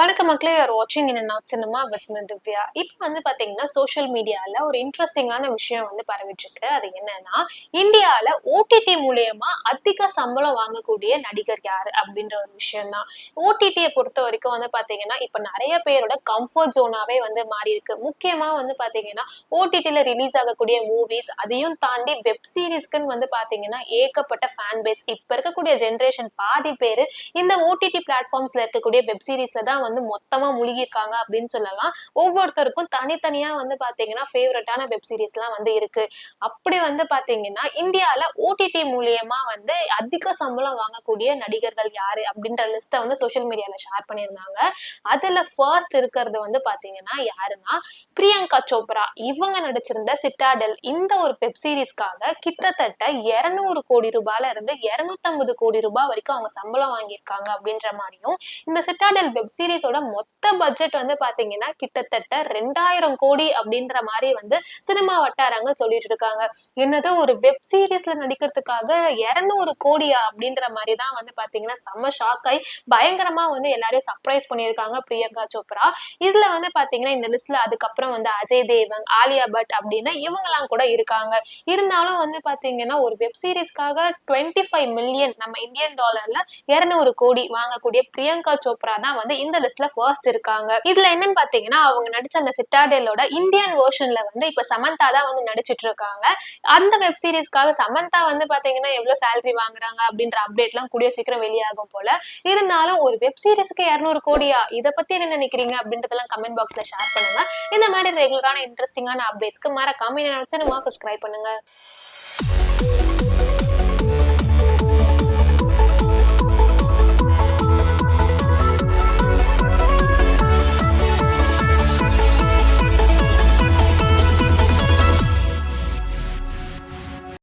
வணக்கம் மக்களே, you are வாட்சிங் இன் not cinema with me Divya. இப்போ பாத்தீங்கன்னா சோஷியல் மீடியால ஒரு இன்ட்ரெஸ்டிங்கான விஷயம் பரவிட்டு இருக்கு. அது என்னன்னா, இந்தியால ஓடிடி மூலியமா அதிக சம்பளம் வாங்கக்கூடிய நடிகர் யாரு அப்படின்ற ஒரு விஷயம் தான். ஓடிடியை பொறுத்த வரைக்கும் பாத்தீங்கன்னா இப்ப நிறைய பேரோட கம்ஃபர்ட் ஜோனாவே மாறி இருக்கு. முக்கியமா பாத்தீங்கன்னா ஓடிடில ரிலீஸ் ஆகக்கூடிய மூவிஸ், அதையும் தாண்டி வெப் சீரிஸ்க்குன்னு பாத்தீங்கன்னா ஏகப்பட்ட ஃபேன் பேஸ். இப்ப இருக்கக்கூடிய ஜென்ரேஷன் பாதி பேரு இந்த ஓடிடி பிளாட்ஃபார்ம்ஸ்ல இருக்கக்கூடிய வெப் சீரிஸ்ல தான் மொத்தமா முழுகிருக்காங்க அப்படின்னு சொல்லலாம். ஒவ்வொருத்தருக்கும் தனித்தனியா பாத்தீங்கன்னா ஃபேவரட்டான வெப் சீரிஸ்லாம் இருக்கு. அப்படி பாத்தீங்கன்னா இந்தியால ஓடிடி மூலியமா அதிக சம்பளம் வாங்கக்கூடிய நடிகர்கள் யாரு அப்படின்ற லிஸ்ட சோஷியல் மீடியால ஷேர் பண்ணியிருந்தாங்க. அதுல ஃபர்ஸ்ட் இருக்கிறது பாத்தீங்கன்னா யாருன்னா பிரியங்கா சோப்ரா. இவங்க நடிச்சிருந்த சிட்டாடெல் இந்த ஒரு வெப் சீரிஸ்க்காக கிட்டத்தட்ட 200 கோடி ரூபாயில இருந்து 250 கோடி ரூபாய் வரைக்கும் அவங்க சம்பளம் வாங்கியிருக்காங்க அப்படின்ற மாதிரியும், இந்த சிட்டாடெல் வெப் சீரிஸோட மொத்த பட்ஜெட் பாத்தீங்கன்னா கிட்டத்தட்ட 2000 கோடி அப்படின்ற மாதிரி சினிமா வட்டாரங்கள் சொல்லிட்டு இருக்காங்க. என்னது, ஒரு வெப் சீரிஸ்ல நடிக்கிறதுக்காக 200 கோடியா அப்படின்ற மாதிரி தான் பாத்தீங்கன்னா செம்ம ஷாக் ஆகி பயங்கரமா எல்லாரையும் சர்ப்ரைஸ் பண்ணியிருக்காங்க பிரியங்கா சோப்ரா. இதுல பாத்தீங்கன்னா இந்த லிஸ்ட்ல அதுக்கப்புறம் அஜய் தேவன், ஆலியா பட் அப்படின்னு இவங்கெல்லாம் கூட இருக்காங்க. இருந்தாலும் பாத்தீங்கன்னா ஒரு வெப் சீரிஸ்க்காக 25 மில்லியன் நம்ம இந்தியன் டாலர்ல 200 கோடி வாங்கக்கூடிய பிரியங்கா சோப்ரா தான் இந்த லிஸ்ட்ல ஃபர்ஸ்ட் இருக்காங்க. இதுல என்னன்னு பாத்தீங்கன்னா அவங்க நடிச்ச அந்த சிட்டாடெலோட இந்தியன் வெர்ஷன்ல இப்ப சமந்தா தான் நடிச்சிட்டு இருக்காங்க. அந்த வெப் சீரிஸ்க்காக சமந்தா பாத்தீங்கன்னா எவ்வளவு சேலரி வாங்குறாங்க அப்படின்ற அப்டேட் எல்லாம் கூடிய சீக்கிரம் வெளியாகும் போல. இருந்தாலும் ஒரு வெப் சீரிஸ்க்கு 200 கோடியா, இதை பத்தி என்ன நினைக்கிறீங்க அப்படின்றதெல்லாம் கமெண்ட் பாக்ஸ்ல ஷேர் பண்ணுங்க. இந்த மாதிரி ரெகுலரான இன்ட்ரெஸ்டிங்கான அப்டேட்ஸ்க்கு மறக்காம சப்ஸ்கிரைப் பண்ணுங்க.